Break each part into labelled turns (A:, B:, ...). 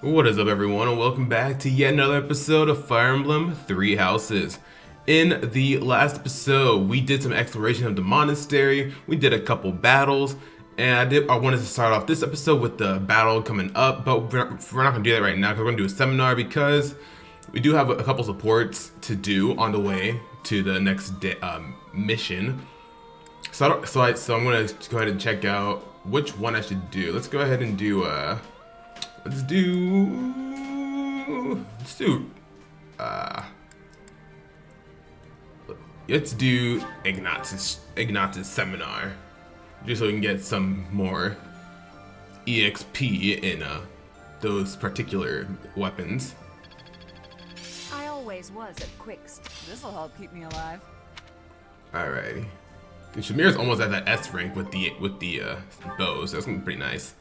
A: What is up, everyone, and welcome back to yet another episode of Fire Emblem Three Houses. In the last episode, we did some exploration of the monastery, we did a couple battles, and I wanted to start off this episode with the battle coming up, but we're not going to do that right now because we're going to do a seminar because we do have a couple supports to do on the way to the next mission. So I'm going to go ahead and check out which one I should do. Let's go ahead and do let's do Ignatius seminar, just so we can get some more EXP in those particular weapons.
B: I always was at Quicks. This'll help keep me alive.
A: Alrighty. And Shamir's almost at that S rank with the bows. That's gonna be pretty nice.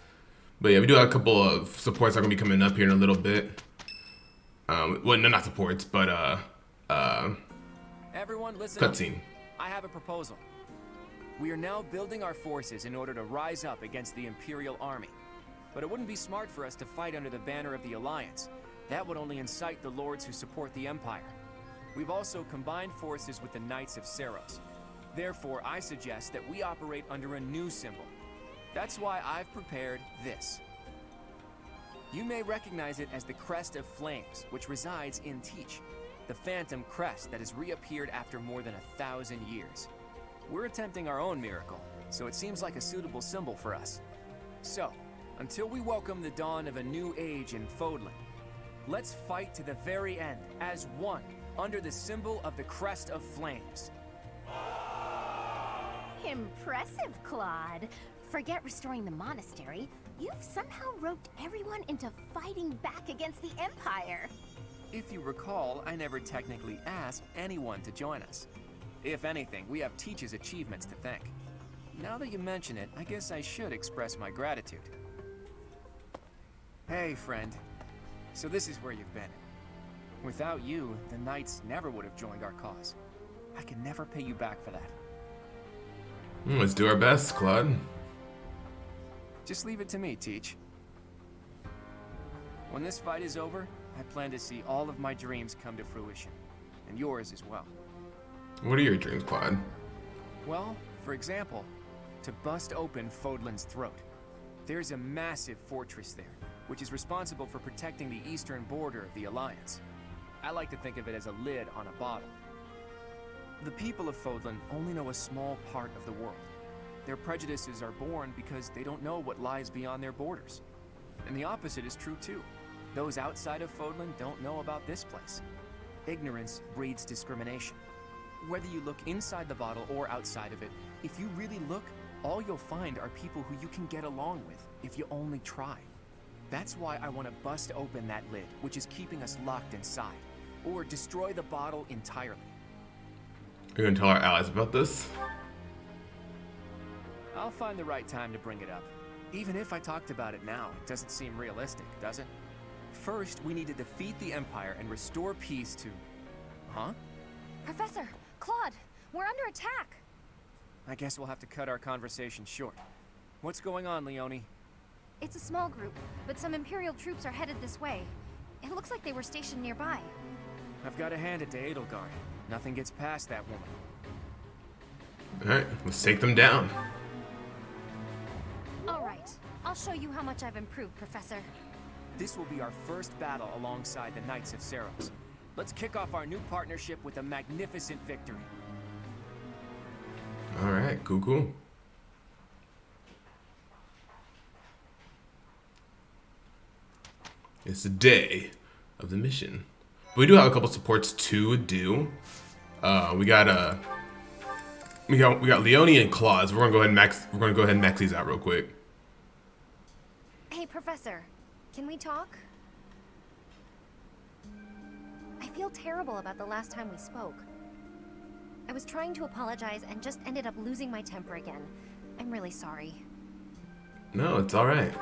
A: But yeah, we do have a couple of supports that are gonna be coming up here in a little bit. Well, no, not supports, but
C: Everyone, listen
A: cutscene.
C: up. I have a proposal. We are now building our forces in order to rise up against the Imperial Army. But it wouldn't be smart for us to fight under the banner of the Alliance. That would only incite the lords who support the Empire. We've also combined forces with the Knights of Seros. Therefore, I suggest that we operate under a new symbol. That's why I've prepared this. You may recognize it as the Crest of Flames, which resides in Teach, the phantom crest that has reappeared after more than 1,000 years. We're attempting our own miracle, so it seems like a suitable symbol for us. So, until we welcome the dawn of a new age in Fodlan, let's fight to the very end as one under the symbol of the Crest of Flames.
D: Impressive, Claude. Forget restoring the monastery. You've somehow roped everyone into fighting back against the Empire.
C: If you recall, I never technically asked anyone to join us. If anything, we have Teach's achievements to thank. Now that you mention it, I guess I should express my gratitude. Hey, friend. So this is where you've been. Without you, the Knights never would have joined our cause. I can never pay you back for that.
A: Let's do our best, Claude.
C: Just leave it to me, Teach. When this fight is over, I plan to see all of my dreams come to fruition. And yours as well.
A: What are your dreams, Claude?
C: Well, for example, to bust open Fodlan's throat. There's a massive fortress there, which is responsible for protecting the eastern border of the Alliance. I like to think of it as a lid on a bottle. The people of Fodlan only know a small part of the world. Their prejudices are born because they don't know what lies beyond their borders. And the opposite is true too. Those outside of Fodlan don't know about this place. Ignorance breeds discrimination. Whether you look inside the bottle or outside of it, if you really look, all you'll find are people who you can get along with if you only try. That's why I want to bust open that lid, which is keeping us locked inside, or destroy the bottle entirely.
A: Are you gonna tell our allies about this?
C: I'll find the right time to bring it up. Even if I talked about it now, it doesn't seem realistic, does it? First, we need to defeat the Empire and restore peace to... Huh?
D: Professor, Claude, we're under attack.
C: I guess we'll have to cut our conversation short. What's going on, Leonie?
D: It's a small group, but some Imperial troops are headed this way. It looks like they were stationed nearby.
C: I've got to hand it to Edelgard. Nothing gets past that woman.
A: Alright, let's take them down.
D: All right, I'll show you how much I've improved, Professor.
C: This will be our first battle alongside the Knights of Seros. Let's kick off our new partnership with a magnificent victory.
A: Alright, cool. It's the day of the mission. But we do have a couple supports to do. We got Leonie and Claus. We're gonna go ahead and max these out real quick.
D: Hey, Professor, can we talk? I feel terrible about the last time we spoke. I was trying to apologize and just ended up losing my temper again. I'm really sorry.
A: No, it's alright.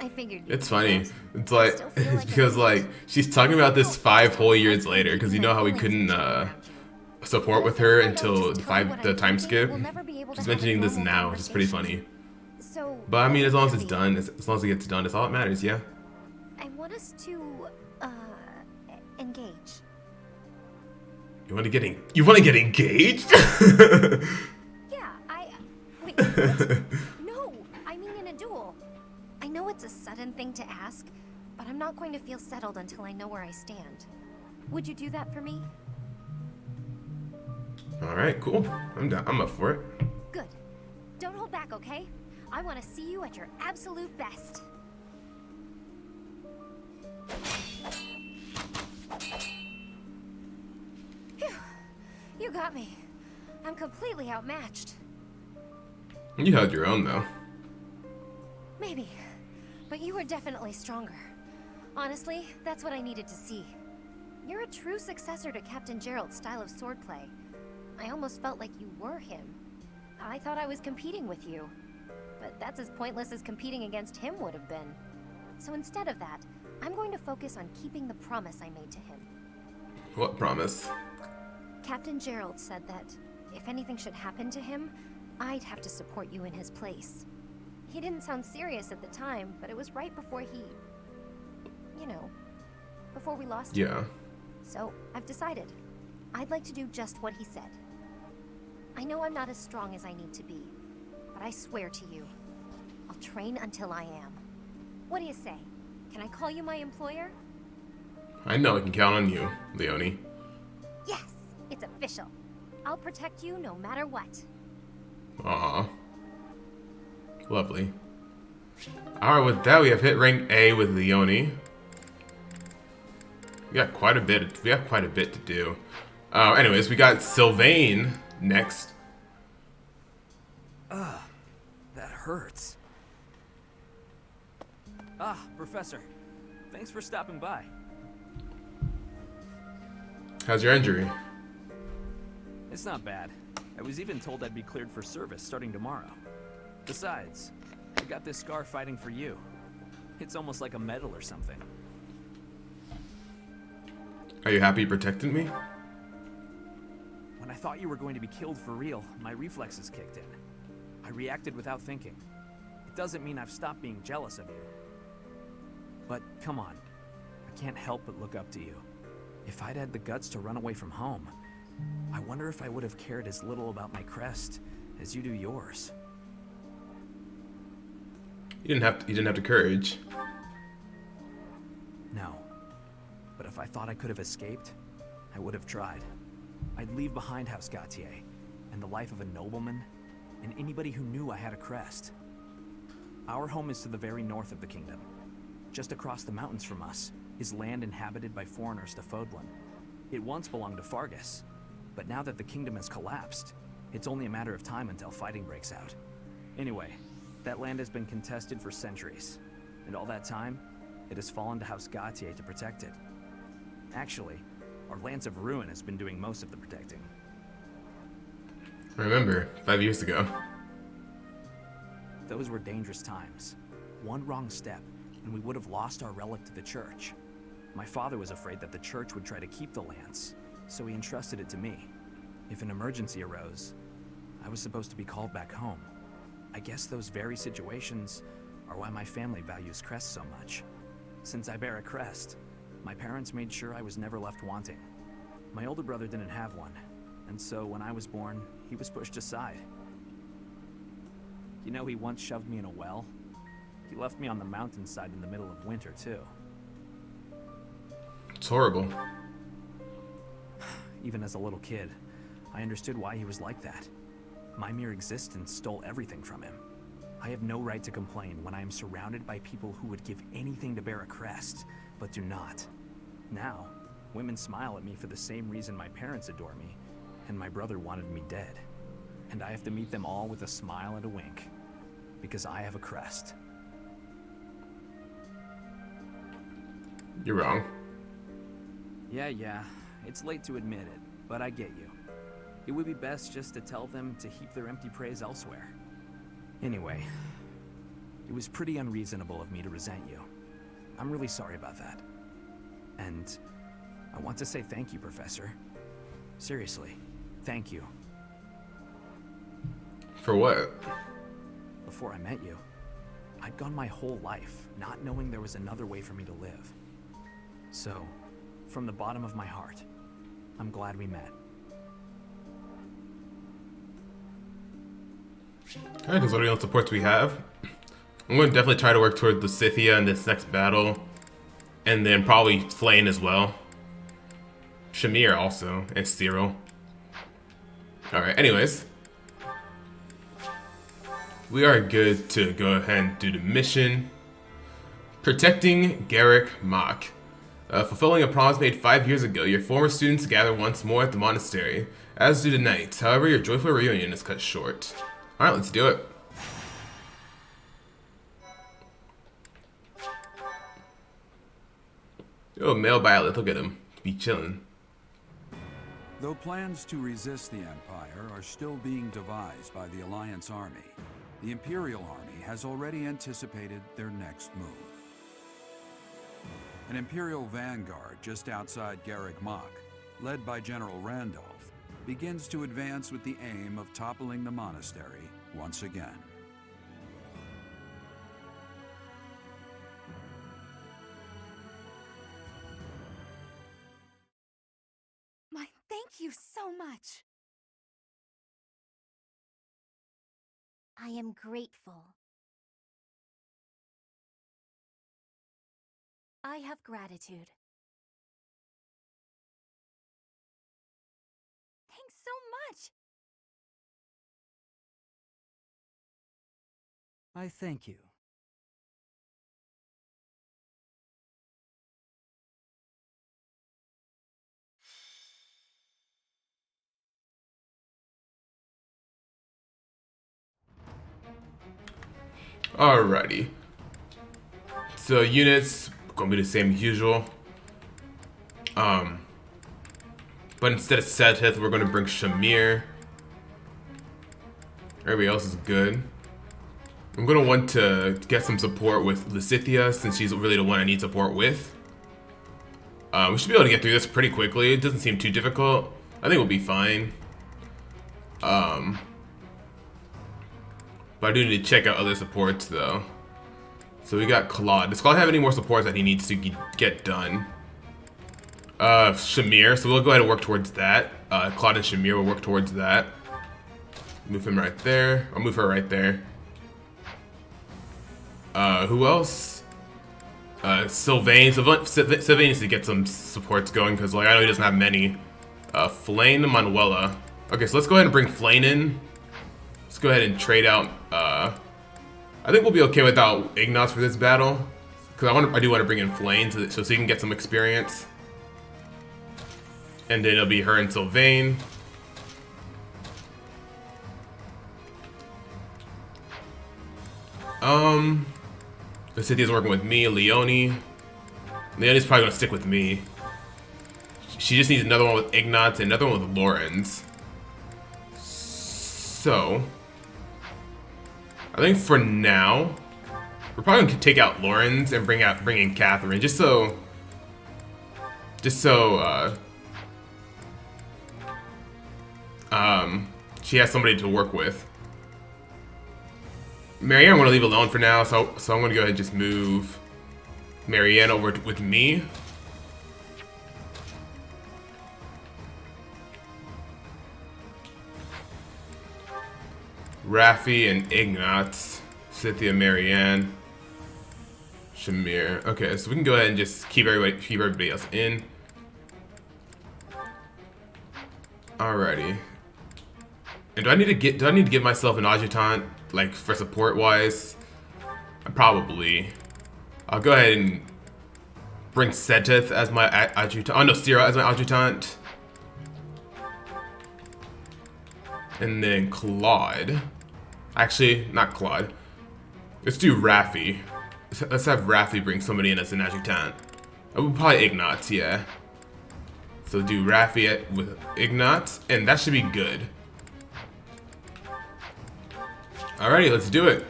D: I figured.
A: It's funny. It's like it's because like she's talking about this 5 whole years later. Because you know how we couldn't support with her until the time skip. She's mentioning this now, which is pretty funny. But I mean, as long as it's done, as long as it gets done, it's all that matters. Yeah.
D: want us to, engage.
A: You want to get engaged?
D: Yeah, wait, what? No, I mean in a duel. I know it's a sudden thing to ask, but I'm not going to feel settled until I know where I stand. Would you do that for me?
A: All right, cool. I'm down. I'm up for it.
D: Good. Don't hold back, okay? I want to see you at your absolute best. Phew. You got me. I'm completely outmatched.
A: You held your own, though.
D: Maybe. But you were definitely stronger. Honestly, that's what I needed to see. You're a true successor to Captain Gerald's style of swordplay. I almost felt like you were him. I thought I was competing with you. But that's as pointless as competing against him would have been. So instead of that, I'm going to focus on keeping the promise I made to him.
A: What promise?
D: Captain Gerald said that if anything should happen to him, I'd have to support you in his place. He didn't sound serious at the time, but it was right before he... you know, before we lost him.
A: Yeah.
D: So, I've decided. I'd like to do just what he said. I know I'm not as strong as I need to be, but I swear to you, I'll train until I am. What do you say? Can I call you my employer?
A: I know I can count on you, Leonie.
D: Yes, it's official. I'll protect you no matter what.
A: Aw. Lovely. Alright, with that we have hit rank A with Leonie. We got quite a bit to do. Anyways, we got Sylvain next.
C: That hurts. Professor. Thanks for stopping by.
A: How's your injury?
C: It's not bad. I was even told I'd be cleared for service starting tomorrow. Besides, I got this scar fighting for you. It's almost like a medal or something.
A: Are you happy you protected me?
C: When I thought you were going to be killed for real, my reflexes kicked in. I reacted without thinking. It doesn't mean I've stopped being jealous of you. But come on, I can't help but look up to you. If I'd had the guts to run away from home, I wonder if I would have cared as little about my crest as you do yours.
A: You didn't have the courage.
C: No. But if I thought I could have escaped, I would have tried. I'd leave behind House Gautier, and the life of a nobleman, and anybody who knew I had a crest. Our home is to the very north of the kingdom. Just across the mountains from us is land inhabited by foreigners to Fodlan. It once belonged to Fargus, but now that the kingdom has collapsed, it's only a matter of time until fighting breaks out. Anyway, that land has been contested for centuries, and all that time, it has fallen to House Gautier to protect it. Actually, our Lance of Ruin has been doing most of the protecting.
A: Remember, 5 years ago.
C: Those were dangerous times. One wrong step, and we would have lost our relic to the church. My father was afraid that the church would try to keep the lance, so he entrusted it to me. If an emergency arose, I was supposed to be called back home. I guess those very situations are why my family values crests so much. Since I bear a crest, my parents made sure I was never left wanting. My older brother didn't have one, and so when I was born, he was pushed aside. You know, he once shoved me in a well. He left me on the mountainside in the middle of winter, too.
A: It's horrible.
C: Even as a little kid, I understood why he was like that. My mere existence stole everything from him. I have no right to complain when I am surrounded by people who would give anything to bear a crest, but do not. Now, women smile at me for the same reason my parents adore me, and my brother wanted me dead. And I have to meet them all with a smile and a wink, because I have a crest.
A: You're wrong.
C: Yeah, it's late to admit it, but I get you. It would be best just to tell them to heap their empty praise elsewhere. Anyway, it was pretty unreasonable of me to resent you. I'm really sorry about that. And I want to say thank you, Professor. Seriously, thank you.
A: For what?
C: Before I met you,
E: I'd gone my whole life not knowing there was another way for me to live. So, from the bottom of my heart, I'm glad we met.
A: Alright, those are the only supports we have. I'm going to definitely try to work toward the Scythia in this next battle. And then probably Flane as well. Shamir also, and Cyril. Alright, anyways. We are good to go ahead and do the mission. Protecting Garreg Mach. Fulfilling a promise made 5 years ago, your former students gather once more at the monastery, as do the knights. However, your joyful reunion is cut short. Alright, let's do it. Oh, male Violet, look at him. Be chillin'.
F: Though plans to resist the Empire are still being devised by the Alliance Army, the Imperial Army has already anticipated their next move. An Imperial vanguard just outside Garreg Mach, led by General Randolph, begins to advance with the aim of toppling the monastery once again.
B: Thank you so much.
D: I am grateful. I have gratitude.
B: Thanks so much.
G: I thank you.
A: Alrighty. So units gonna be the same as usual. But instead of Sethith, we're gonna bring Shamir. Everybody else is good. I'm gonna want to get some support with Lysithia since she's really the one I need support with. We should be able to get through this pretty quickly. It doesn't seem too difficult. I think we'll be fine. But I do need to check out other supports though. So we got Claude. Does Claude have any more supports that he needs to get done? Shamir. So we'll go ahead and work towards that. Claude and Shamir will work towards that. Move him right there. I'll move her right there. Who else? Sylvain. Sylvain needs to get some supports going because like I know he doesn't have many. Flane and Manuela. Okay, so let's go ahead and bring Flane in. Let's go ahead and trade out. I think we'll be okay without Ignatz for this battle, because I do want to bring in Flane so he can get some experience. And then it'll be her and Sylvain. Lysithia's working with me. Leonie's probably gonna stick with me. She just needs another one with Ignatz and another one with Lorenz. So I think for now, we're probably gonna take out Lorenz and bring in Catherine, just so she has somebody to work with. Marianne I'm gonna leave alone for now, so I'm gonna go ahead and just move Marianne over with me. Raffi and Ignatz, Cynthia, Marianne, Shamir. Okay, so we can go ahead and just keep everybody else in. Alrighty. And do I need to give myself an adjutant, like for support wise? Probably. I'll go ahead and bring Sethith as my adjutant. Oh no, Syrah as my adjutant. And then Claude. Actually, not Claude. Let's do Raffi. Let's have Raffi bring somebody in as an adjutant. Probably Ignatz, yeah. So do Raffi with Ignatz, and that should be good. Alrighty, let's do it.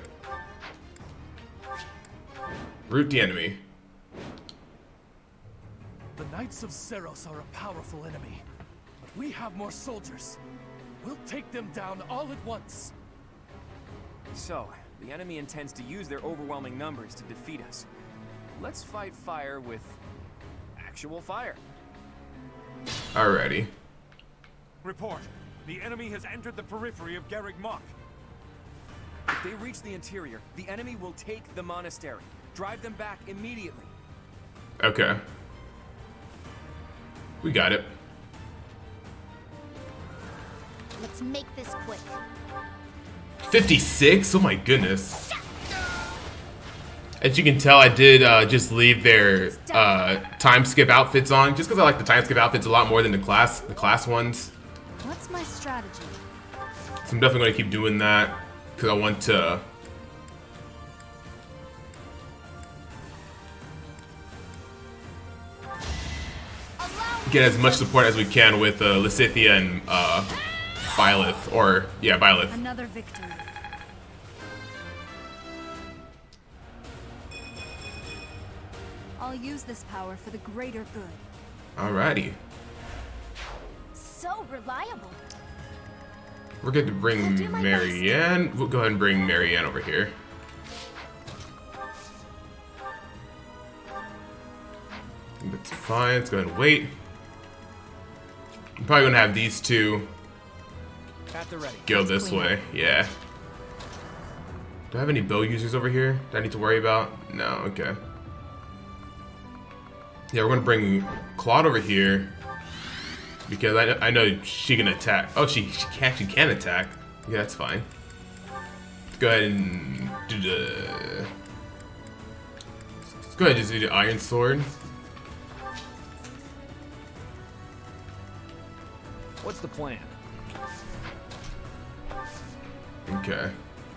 A: Root the enemy.
H: The Knights of Seros are a powerful enemy, but we have more soldiers. We'll take them down all at once.
C: So, The enemy intends to use their overwhelming numbers to defeat us. Let's fight fire with actual fire.
A: Alrighty.
H: Report. The enemy has entered the periphery of Garreg Mach.
C: If they reach the interior, the enemy will take the monastery. Drive them back immediately.
A: Okay. We got it.
D: Let's make this quick.
A: 56? Oh my goodness. As you can tell, I did just leave their time skip outfits on, just because I like the time skip outfits a lot more than the class ones.
B: What's my strategy?
A: So I'm definitely going to keep doing that, because I want to get as much support as we can with Lysithia and Byleth, or yeah, Byleth.
B: Another victory. I'll use this power for the greater good.
A: Alrighty.
D: So reliable.
A: We're good to bring
D: I'll do my
A: Marianne. We'll go ahead and bring Marianne over here. That's fine. Let's go ahead and wait. I'm probably gonna have these two
C: At the ready.
A: go this way. Yeah. Do I have any bow users over here that I need to worry about? No. Okay. Yeah, we're gonna bring Claude over here because I know she can attack. Oh, she can attack. Yeah, that's fine. Let's go ahead and do the. Let's go ahead and just do the Iron Sword.
E: What's the plan?
A: Okay.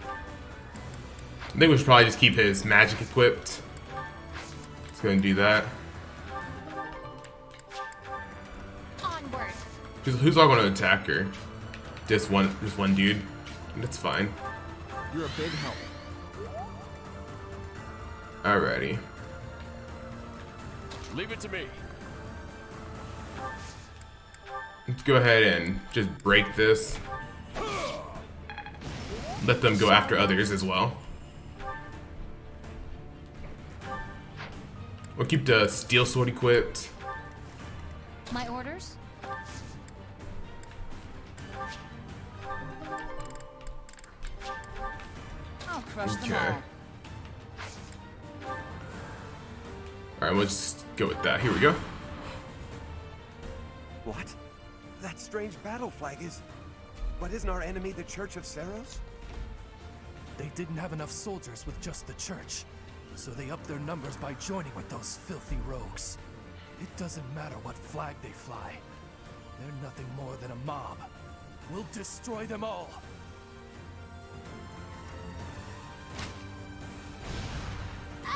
A: I think we should probably just keep his magic equipped. Let's go ahead and do that.
D: Onward.
A: Who's all going to attack her? Just one dude. That's fine.
E: You're a big help.
A: Alrighty.
H: Leave it to me.
A: Let's go ahead and just break this. Let them go after others as well. We'll keep the steel sword equipped.
B: My orders? I'll crush them
A: Okay.
B: all.
A: Alright, we'll just go with that. Here we go.
G: What? That strange battle flag is... But isn't our enemy the Church of Seros?
H: They didn't have enough soldiers with just the church, so they upped their numbers by joining with those filthy rogues. It doesn't matter what flag they fly. They're nothing more than a mob. We'll destroy them all.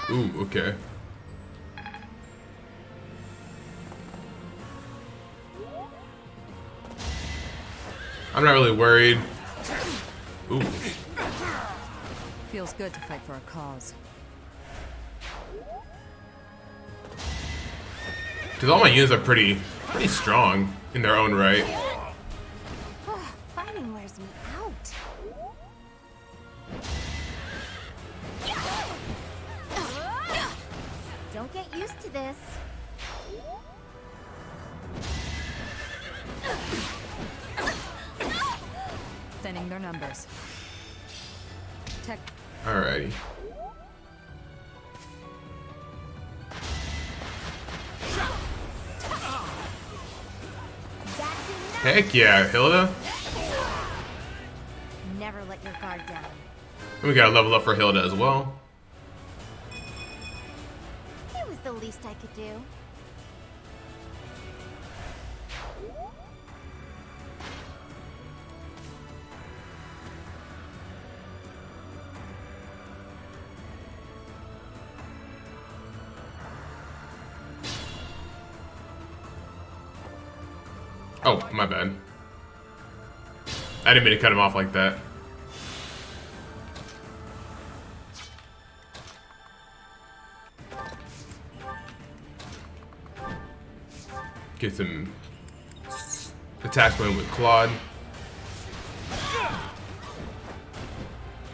A: Ooh, okay. I'm not really worried. Ooh.
B: Feels good to fight for a cause.
A: Because all my units are pretty strong in their own right.
D: Fighting wears me out. Don't get used to this.
B: Thinning their numbers. Tech.
A: Alrighty.
D: That's enough.
A: Heck yeah, Hilda.
D: Never let your guard down.
A: And we gotta level up for Hilda as well.
D: It was the least I could do.
A: Oh, my bad. I didn't mean to cut him off like that. Get some attacks going with Claude.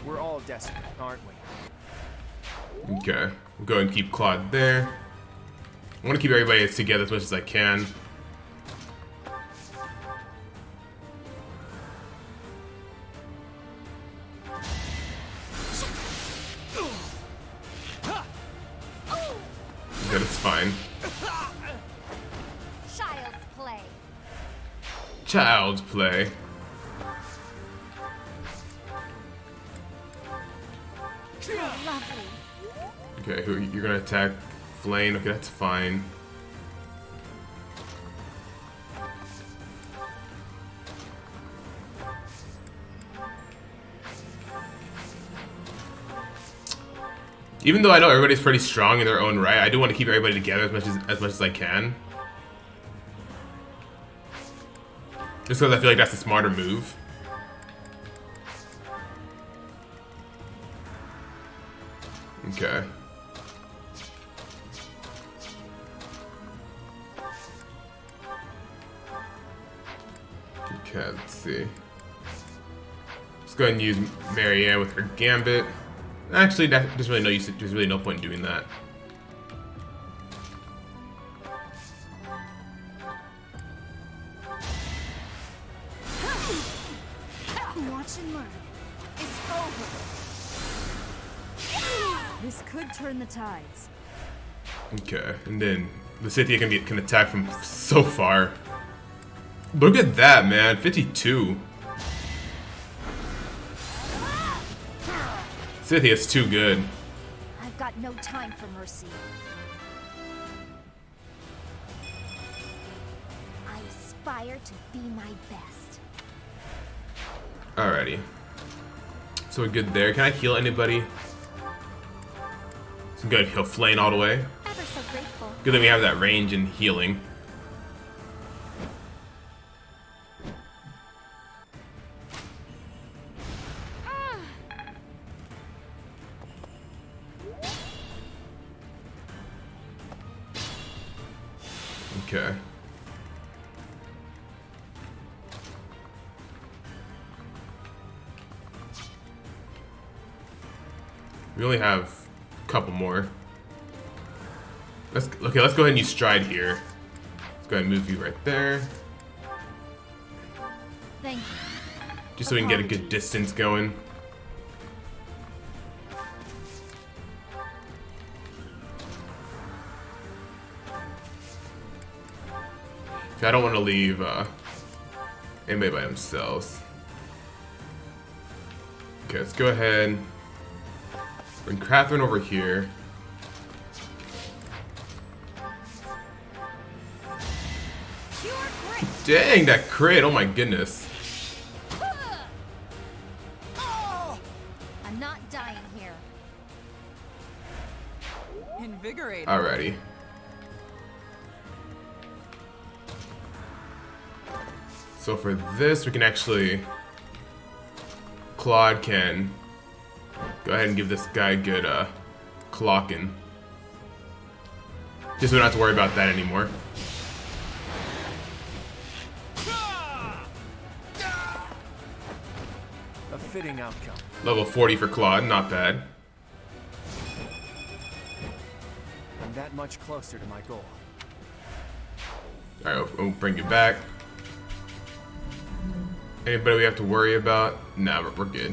C: We're all desperate, aren't we?
A: Okay, we'll go and keep Claude there. I want to keep everybody together as much as I can. Good, it's fine.
D: Child's play.
A: Child's play.
D: Lovely.
A: Okay, you're gonna attack Flame? Okay, that's fine. Even though I know everybody's pretty strong in their own right, I do want to keep everybody together as much as I can. Just because I feel like that's a smarter move. Okay. Okay, let's see. Let's go ahead and use Marianne with her Gambit. Actually, there's really no point in doing that.
B: Watch and learn. It's over. This could turn the tides.
A: Okay, and then the Scythia can attack from so far. Look at that, man. 52. Scythia's too good.
B: I've got no time for mercy.
D: I aspire to be my best.
A: Alrighty. So we're good there. Can I heal anybody? So good. He'll flame all the way.
D: Ever so grateful.
A: Good that we have that range and healing. Okay. We only have a couple more. Let's go ahead and use Stride here. Let's go ahead and move you right there.
B: Thank you.
A: Just so we can get a good distance going. I don't want to leave anybody by themselves. Okay, let's go ahead. Bring Catherine over here. Dang, that crit! Oh my goodness.
B: I'm not dying here. Invigorating.
A: Alrighty. So for this, we can actually... Claude can go ahead and give this guy a good clocking. Just so we don't have to worry about that anymore.
C: A fitting outcome.
A: Level 40 for Claude, not bad.
C: I'm that much closer to my goal.
A: Alright, we'll bring you back. Anybody we have to worry about? Nah, we're good.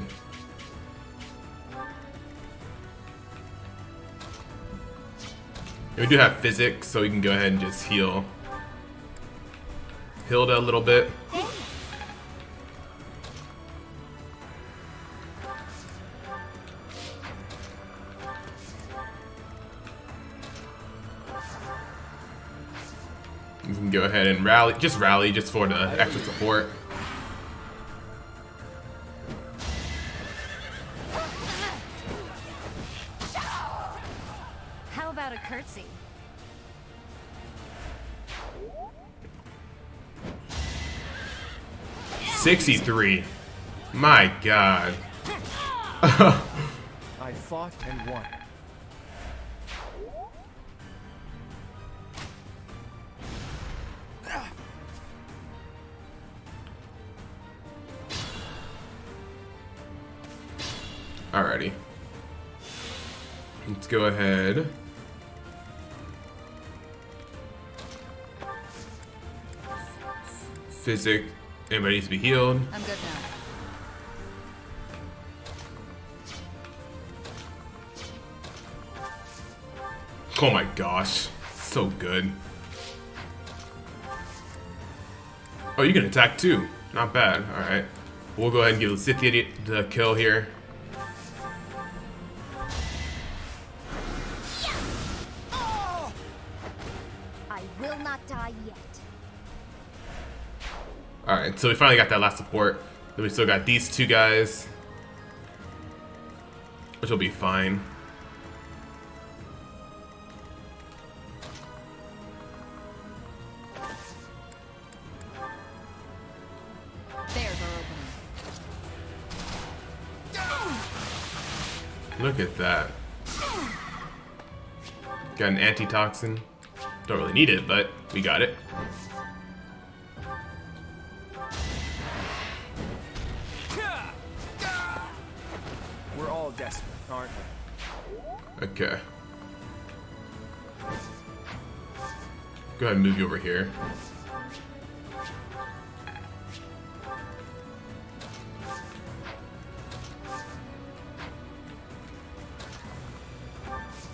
A: And we do have physics, so we can go ahead and just heal Hilda a little bit. We can go ahead and rally just for the extra support.
B: How about a curtsy?
A: $63. My God.
C: I fought and won.
A: Alrighty. Let's go ahead. Physic. Anybody needs to be healed.
B: I'm good now.
A: Oh my gosh. So good. Oh, you can attack too. Not bad. Alright. We'll go ahead and give Lysithia the kill here.
D: I will not die yet.
A: Alright, so we finally got that last support. Then we still got these two guys, which will be fine.
B: There's our opening.
A: Look at that. Got an antitoxin. Don't really need it, but we got it.
C: We're all desperate, aren't we?
A: Okay. Go ahead and move you over here.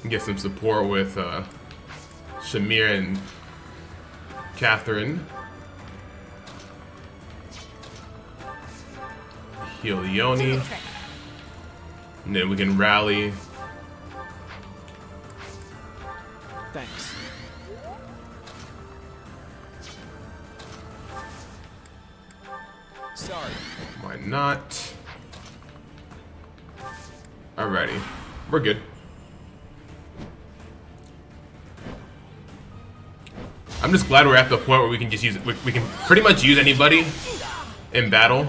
A: Get some support with Shamir and Catherine. Heal Leone. And then we can rally.
C: Thanks. Sorry.
A: Why not? Alrighty. We're good. I'm just glad we're at the point where we can just use we can pretty much use anybody in battle.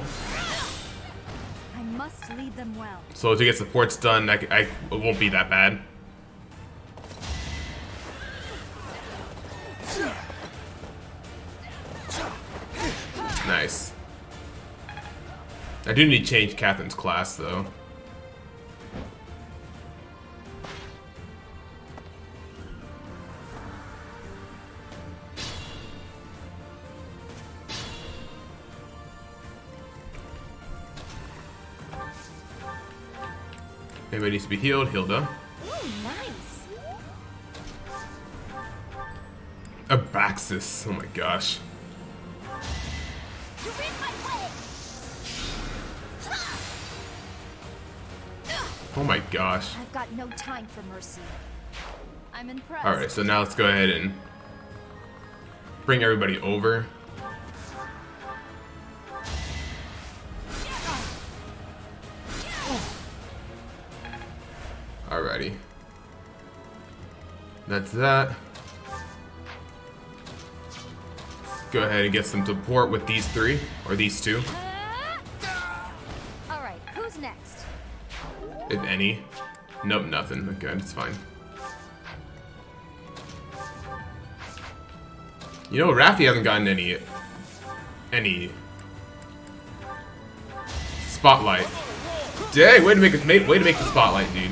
D: I must lead them well.
A: So to get supports done, it won't be that bad. Nice. I do need to change Catherine's class though. Anybody needs to be healed, Hilda.
D: Ooh, nice.
A: Abraxas, oh my gosh.
D: You're in my way.
A: Oh my gosh.
D: I've got no time for mercy. I'm impressed.
A: Alright, so now let's go ahead and bring everybody over. Alrighty. That's that. Go ahead and get some support with these three, or these two,
D: All right, who's next?
A: if any. Nope, nothing. Okay, it's fine. You know, Raffi hasn't gotten any spotlight. Dang, way to make the spotlight, dude.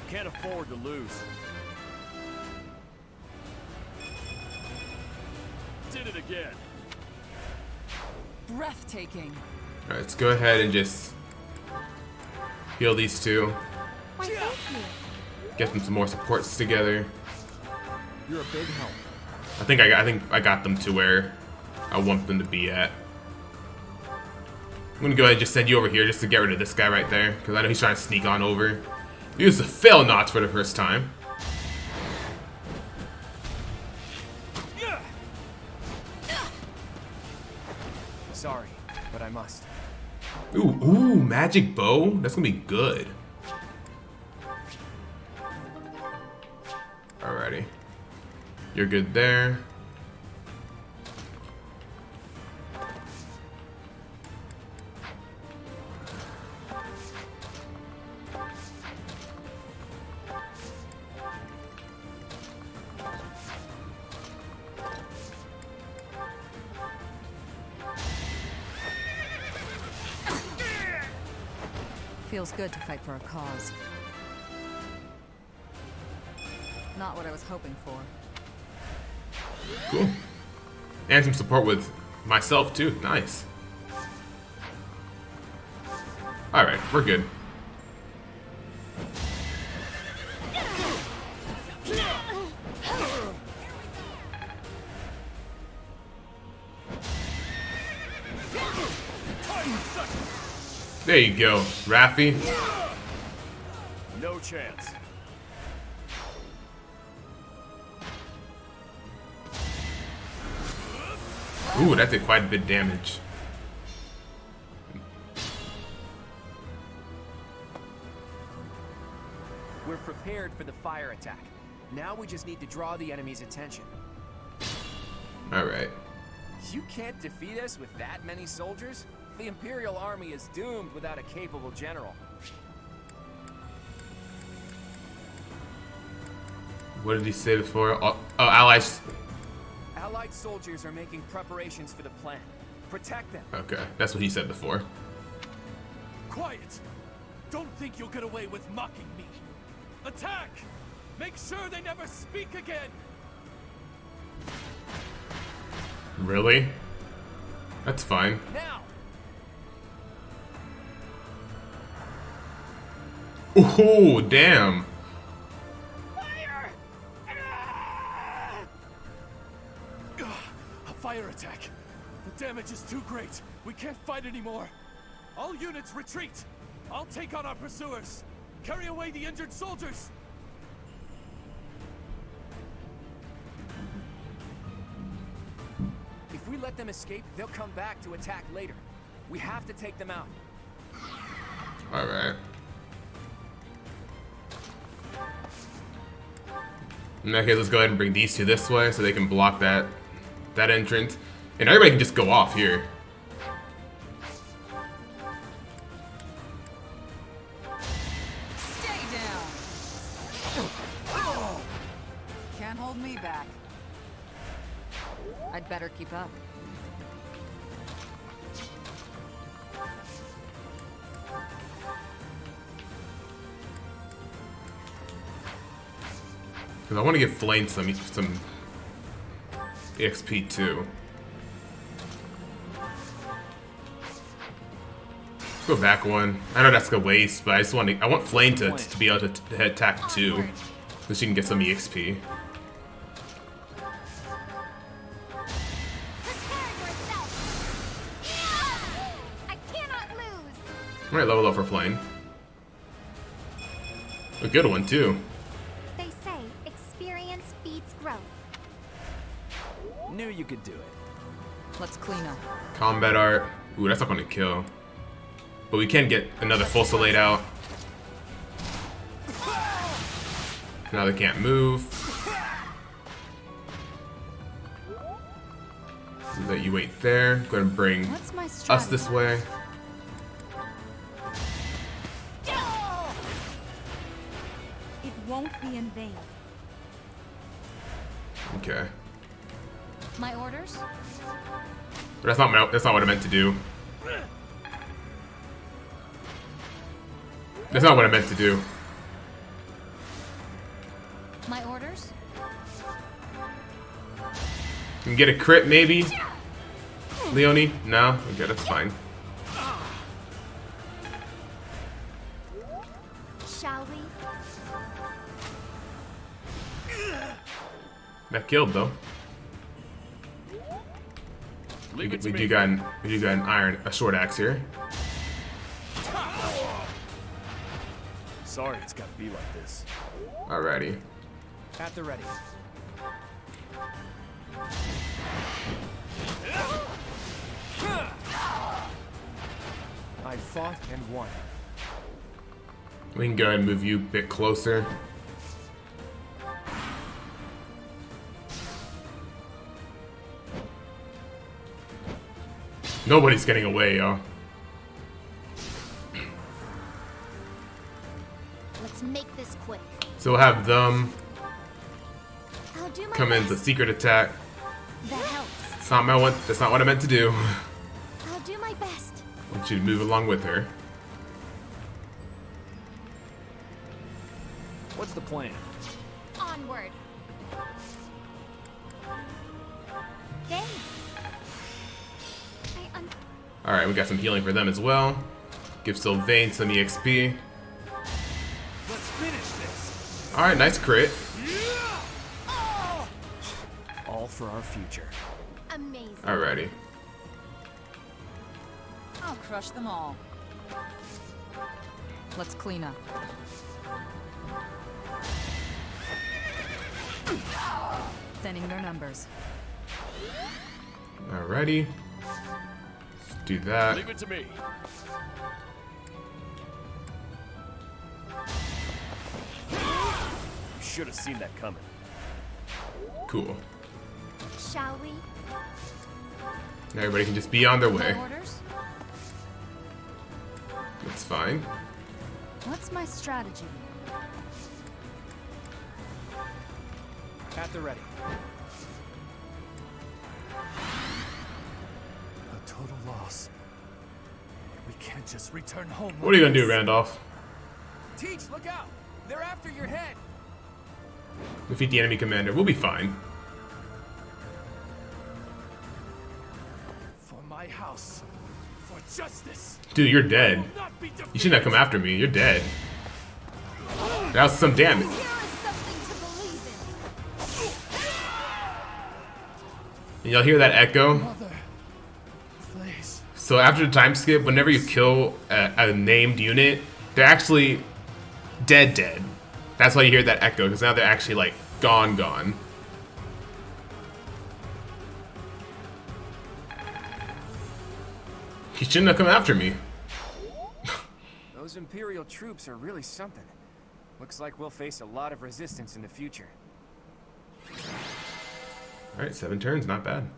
C: Can't afford to lose. Did it again.
B: Breathtaking.
A: Alright, let's go ahead and just heal these two.
D: Why, thank you.
A: Get them some more supports together.
C: You're a big help.
A: I think I got them to where I want them to be at. I'm gonna go ahead and just send you over here just to get rid of this guy right there, because I know he's trying to sneak on over. Use the fail knots for the first time.
C: Sorry, but I must.
A: Ooh, magic bow? That's gonna be good. Alrighty. You're good there.
B: Feels good to fight for a cause. Not what I was hoping for.
A: Cool. And some support with myself too. Nice. Alright, we're good. There you go, Raffi.
C: No chance.
A: Ooh, that did quite a bit of damage.
C: We're prepared for the fire attack. Now we just need to draw the enemy's attention.
A: Alright.
C: You can't defeat us with that many soldiers? The Imperial Army is doomed without a capable general.
A: What did he say before? Oh, allies.
C: Allied soldiers are making preparations for the plan. Protect them.
A: Okay, that's what he said before.
H: Quiet! Don't think you'll get away with mocking me. Attack! Make sure they never speak again!
A: Really? That's fine.
C: Now!
A: Ooh, damn.
C: Fire!
H: A fire attack! The damage is too great. We can't fight anymore. All units retreat! I'll take on our pursuers. Carry away the injured soldiers!
C: If we let them escape, they'll come back to attack later. We have to take them out.
A: Alright. In that case, let's go ahead and bring these two this way so they can block that entrance. And everybody can just go off here.
B: Stay down! Can't hold me back. I'd better keep up.
A: Because I want to give Flame some XP too. Let's go back one. I know that's a waste, but I want Flame to be able to attack too, so she can get some EXP.
D: I cannot lose.
A: Alright, level up for Flame. A good one too.
D: They say experience beats growth.
E: Knew you could do it.
B: Let's clean up.
A: Combat art. Ooh, that's not gonna kill. But we can get another Fusillade out. Now they can't move. Let you wait there. Go ahead and bring
B: What's my
A: us
B: strategy?
A: this way.
D: It won't be in vain.
A: Okay.
D: My orders?
A: But that's not what I meant to do. That's not what I meant to do.
D: My orders?
A: Can get a crit maybe? Leonie? No? Okay, that's fine.
D: Shall we?
A: That killed though. We do got an a short axe here.
H: Sorry it's gotta be like this.
A: Alrighty.
C: At the ready. I fought and won.
A: We can go ahead and move you a bit closer. Nobody's getting away, y'all.
D: Let's make this quick.
A: So we'll have them
D: I'll do my
A: come in
D: best.
A: the secret attack.
D: That helps.
A: That's not what I meant to do.
D: I'll do my best.
A: I want you to move along with her.
E: What's the plan?
D: Onward. Thanks.
A: Alright, we got some healing for them as well. Give Sylvain some EXP.
H: Let's finish this.
A: Alright, nice crit.
E: All for our future.
D: Amazing.
A: Alrighty.
B: I'll crush them all. Let's clean up. Thinning their numbers.
A: Alrighty. Let's do that.
H: Leave it to me. You should have seen that coming.
A: Cool.
D: Shall we?
A: Now everybody can just be on their way.
B: My orders?
A: That's fine.
B: What's my strategy?
C: At the ready.
H: A total loss. We can't just return home.
A: What are you gonna do, Randolph?
C: Teach, look out! They're after your head!
A: Defeat the enemy commander. We'll be fine.
H: For my house. For justice.
A: Dude, you're dead.
H: Will not be defeated.
A: You shouldn't have come after me. You're dead. That was some damage.
D: Here is something to believe in.
A: And y'all hear that echo?
H: Mother, please.
A: So after the time skip, whenever you kill a named unit, they're actually dead. That's why you hear that echo, because now they're actually like gone. He shouldn't have come after me.
C: Those Imperial troops are really something. Looks like we'll face a lot of resistance in the future.
A: Alright, 7 turns, not bad.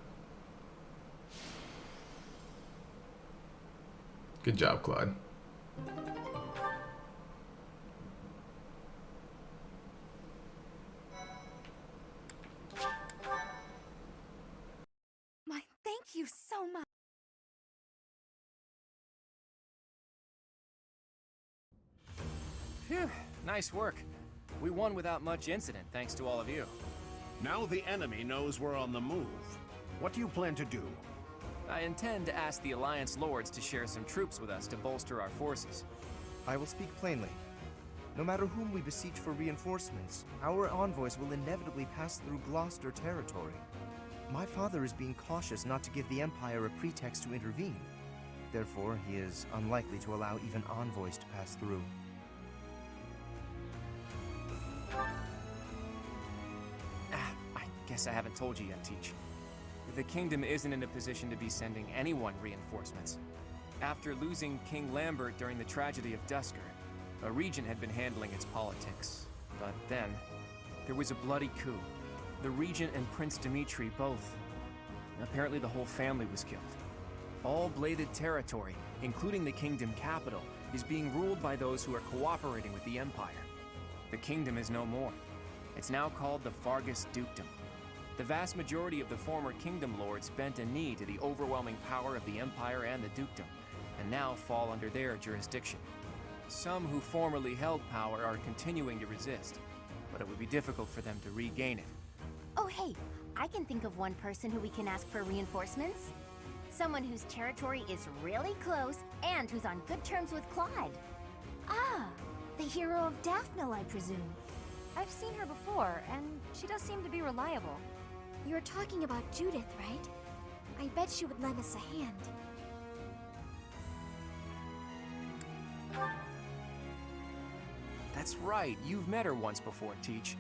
A: Good job, Claude.
D: Thank you so much.
C: Phew, nice work. We won without much incident, thanks to all of you.
I: Now the enemy knows we're on the move. What do you plan to do?
C: I intend to ask the Alliance Lords to share some troops with us to bolster our forces.
J: I will speak plainly. No matter whom we beseech for reinforcements, our envoys will inevitably pass through Gloucester territory. My father is being cautious not to give the Empire a pretext to intervene. Therefore, he is unlikely to allow even envoys to pass through.
C: I guess I haven't told you yet, Teach. The kingdom isn't in a position to be sending anyone reinforcements. After losing King Lambert during the tragedy of Dusker, a regent had been handling its politics. But then, there was a bloody coup. The regent and Prince Dimitri both. Apparently the whole family was killed. All bladed territory, including the kingdom capital, is being ruled by those who are cooperating with the Empire. The kingdom is no more. It's now called the Fargus Dukedom. The vast majority of the former kingdom lords bent a knee to the overwhelming power of the Empire and the Dukedom, and now fall under their jurisdiction. Some who formerly held power are continuing to resist, but it would be difficult for them to regain it.
D: Oh hey, I can think of one person who we can ask for reinforcements. Someone whose territory is really close and who's on good terms with Clyde. Ah, the hero of Daphne, I presume. I've seen her before, and she does seem to be reliable. You're talking about Judith, right? I bet she would lend us a hand.
C: That's right, you've met her once before, Teach.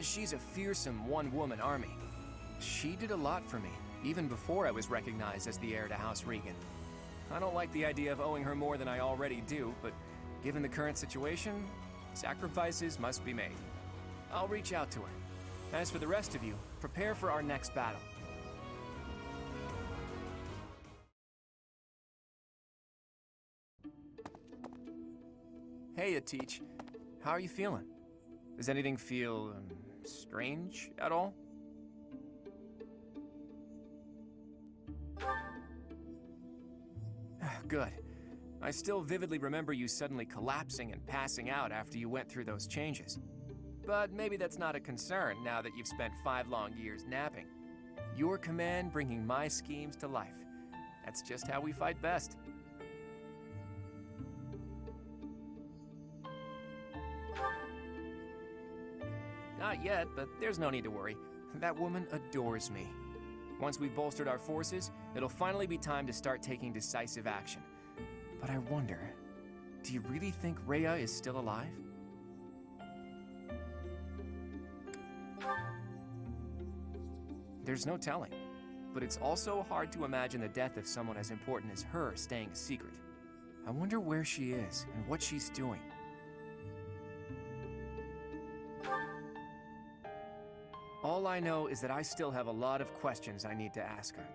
C: She's a fearsome one-woman army. She did a lot for me, even before I was recognized as the heir to House Regan. I don't like the idea of owing her more than I already do, but given the current situation, sacrifices must be made. I'll reach out to her. As for the rest of you, prepare for our next battle. Hey, Teach. How are you feeling? Does anything feel strange at all? Good. I still vividly remember you suddenly collapsing and passing out after you went through those changes. But maybe that's not a concern now that you've spent 5 long years napping. Your command bringing my schemes to life. That's just how we fight best. Not yet, but there's no need to worry. That woman adores me. Once we've bolstered our forces, it'll finally be time to start taking decisive action. But I wonder, do you really think Rhea is still alive? There's no telling, but it's also hard to imagine the death of someone as important as her staying a secret. I wonder where she is and what she's doing. All I know is that I still have a lot of questions I need to ask her.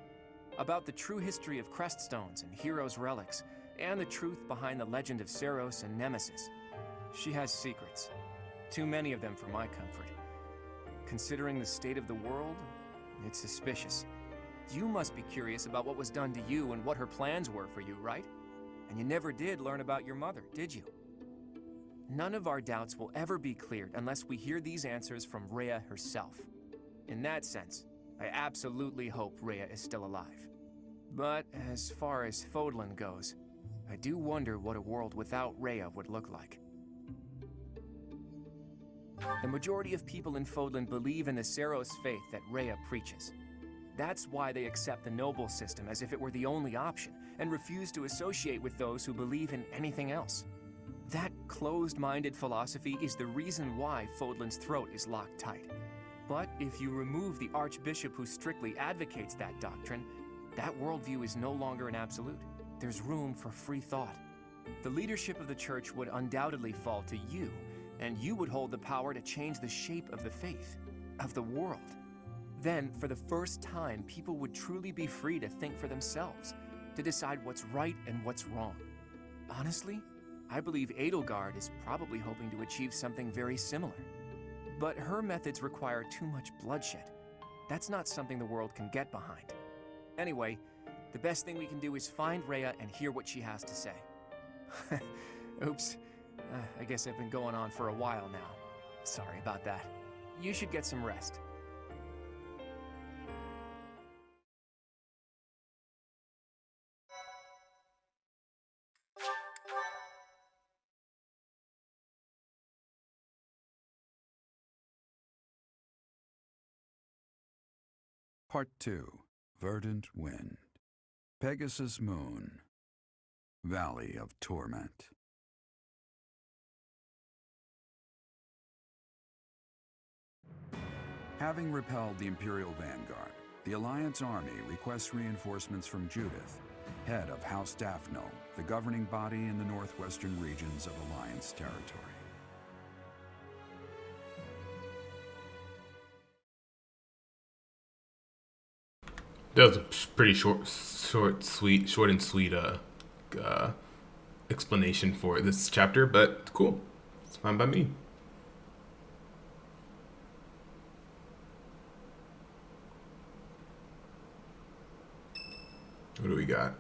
C: About the true history of Creststones and Heroes' relics, and the truth behind the legend of Seros and Nemesis. She has secrets. Too many of them for my comfort. Considering the state of the world, it's suspicious. You must be curious about what was done to you and what her plans were for you, right? And you never did learn about your mother, did you? None of our doubts will ever be cleared unless we hear these answers from Rhea herself. In that sense, I absolutely hope Rhea is still alive. But as far as Fodlan goes, I do wonder what a world without Rhea would look like. The majority of people in Fodlan believe in the Seros faith that Rhea preaches. That's why they accept the noble system as if it were the only option, and refuse to associate with those who believe in anything else. That closed-minded philosophy is the reason why Fodlan's throat is locked tight. But if you remove the Archbishop who strictly advocates that doctrine, that worldview is no longer an absolute. There's room for free thought. The leadership of the Church would undoubtedly fall to you, and you would hold the power to change the shape of the faith, of the world. Then, for the first time, people would truly be free to think for themselves, to decide what's right and what's wrong. Honestly, I believe Edelgard is probably hoping to achieve something very similar. But her methods require too much bloodshed. That's not something the world can get behind. Anyway, the best thing we can do is find Rhea and hear what she has to say. Oops. I guess I've been going on for a while now. Sorry about that. You should get some rest.
F: Part 2. Verdant Wind. Pegasus Moon. Valley of Torment. Having repelled the Imperial Vanguard, the Alliance Army requests reinforcements from Judith, head of House Daphno, the governing body in the northwestern regions of Alliance territory.
A: That was a pretty short and sweet explanation for this chapter, but cool. It's fine by me. What do we got?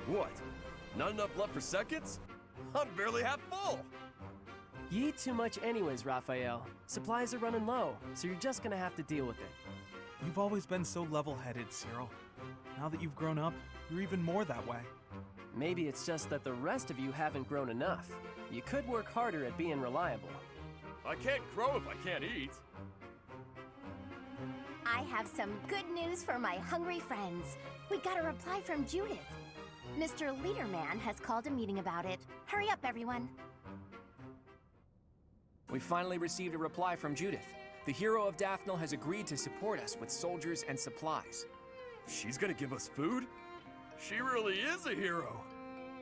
K: What? Not enough left for seconds? I'm barely half full!
L: You eat too much anyways, Raphael. Supplies are running low, so you're just gonna have to deal with it.
E: You've always been so level-headed, Cyril. Now that you've grown up, you're even more that way.
L: Maybe it's just that the rest of you haven't grown enough. You could work harder at being reliable.
K: I can't grow if I can't eat.
M: I have some good news for my hungry friends. We got a reply from Judith. Mr. Leaderman has called a meeting about it. Hurry up, everyone.
C: We finally received a reply from Judith. The hero of Daphne has agreed to support us with soldiers and supplies.
K: She's gonna give us food? She really is a hero.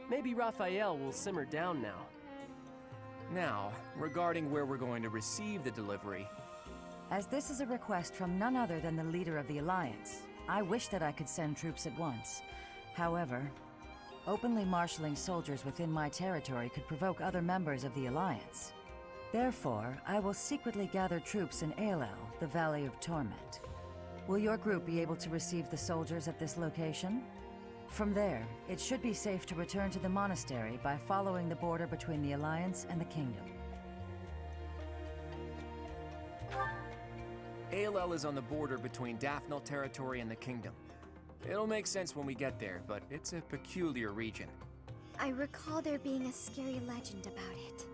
L: Maybe Raphael will simmer down now.
C: Now, regarding where we're going to receive the delivery.
B: As this is a request from none other than the leader of the Alliance, I wish that I could send troops at once. However, openly marshaling soldiers within my territory could provoke other members of the Alliance. Therefore, I will secretly gather troops in Aelel, the Valley of Torment. Will your group be able to receive the soldiers at this location? From there, it should be safe to return to the monastery by following the border between the Alliance and the Kingdom.
C: ALL is on the border between Daphnal territory and the Kingdom. It'll make sense when we get there, but it's a peculiar region.
D: I recall there being a scary legend about it.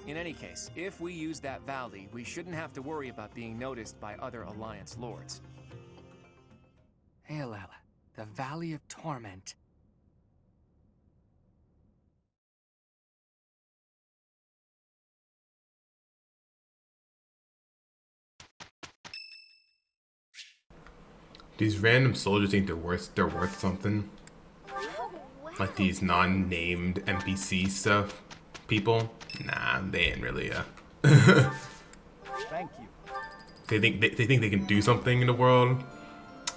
C: In any case, if we use that valley, we shouldn't have to worry about being noticed by other Alliance lords.
N: ALL, the Valley of Torment.
A: These random soldiers think they're worth something. Like these non-named NPC stuff. People? Nah, they ain't really
H: Thank you.
A: They think they can do something in the world?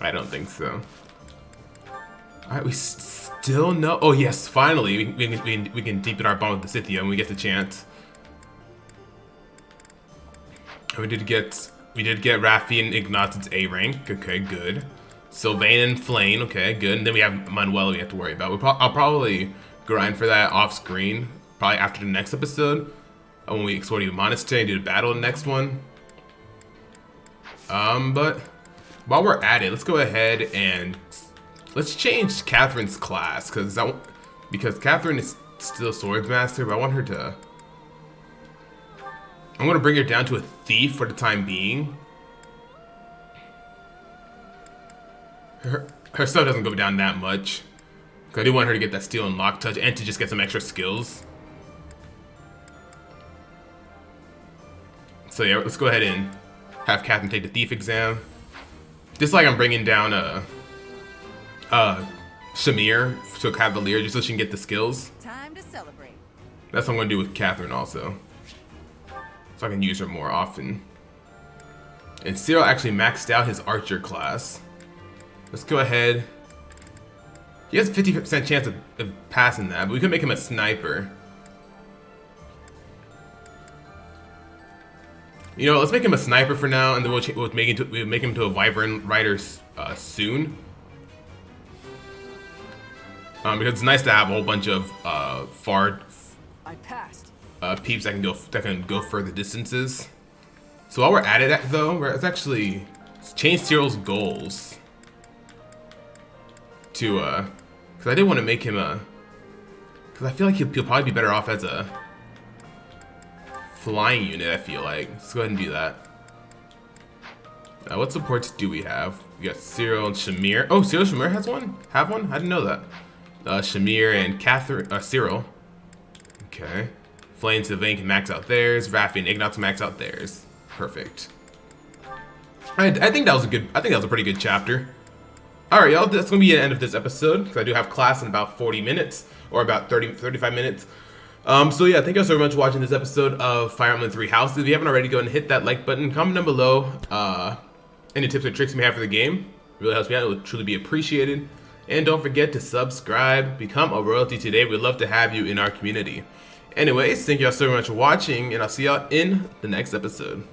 A: I don't think so. Alright, we still know. Oh yes, finally we can deepen our bond with the Scythia when we get the chance. And we did get Raffi and Ignat's A rank. Okay, good. Sylvain and Flane. Okay, good. And then we have Manuela we have to worry about. I'll probably grind for that off screen. Probably after the next episode. When we explore the monastery and do the battle in the next one. But while we're at it, let's go ahead and let's change Catherine's class because Catherine is still Swordsmaster, but I want her to. I'm gonna bring her down to a thief for the time being. Her stuff doesn't go down that much. Cause I do want her to get that steel and lock touch and to just get some extra skills. So yeah, let's go ahead and have Catherine take the thief exam. Just like I'm bringing down Shamir to Cavalier just so she can get the skills.
B: Time to celebrate.
A: That's what I'm gonna do with Catherine also. So I can use her more often. And Cyril actually maxed out his archer class. Let's go ahead. He has a 50% chance of passing that, but we could make him a sniper. You know, let's make him a sniper for now, and then we'll make him to a Wyvern rider soon. Because it's nice to have a whole bunch of far peeps that can go further distances. So while we're at it though, let's actually change Cyril's goals to because I did want to make him because I feel like he'll probably be better off as a flying unit. I feel like let's go ahead and do that. What supports do we have? We got Cyril and Shamir. Oh, Cyril and Shamir has one? Have one? I didn't know that. Shamir and Cyril. Okay. Flame and Sylvain can max out theirs. Raffi and Ignatz max out theirs. Perfect. I think that was a pretty good chapter. Alright, y'all, that's gonna be the end of this episode because I do have class in about 40 minutes or about 35 minutes. So yeah, thank you all so much for watching this episode of Fire Emblem 3 Houses. If you haven't already, go ahead and hit that like button. Comment down below any tips or tricks you may have for the game. It really helps me out. It would truly be appreciated. And don't forget to subscribe, become a royalty today. We'd love to have you in our community. Anyways, thank you all so much for watching, and I'll see y'all in the next episode.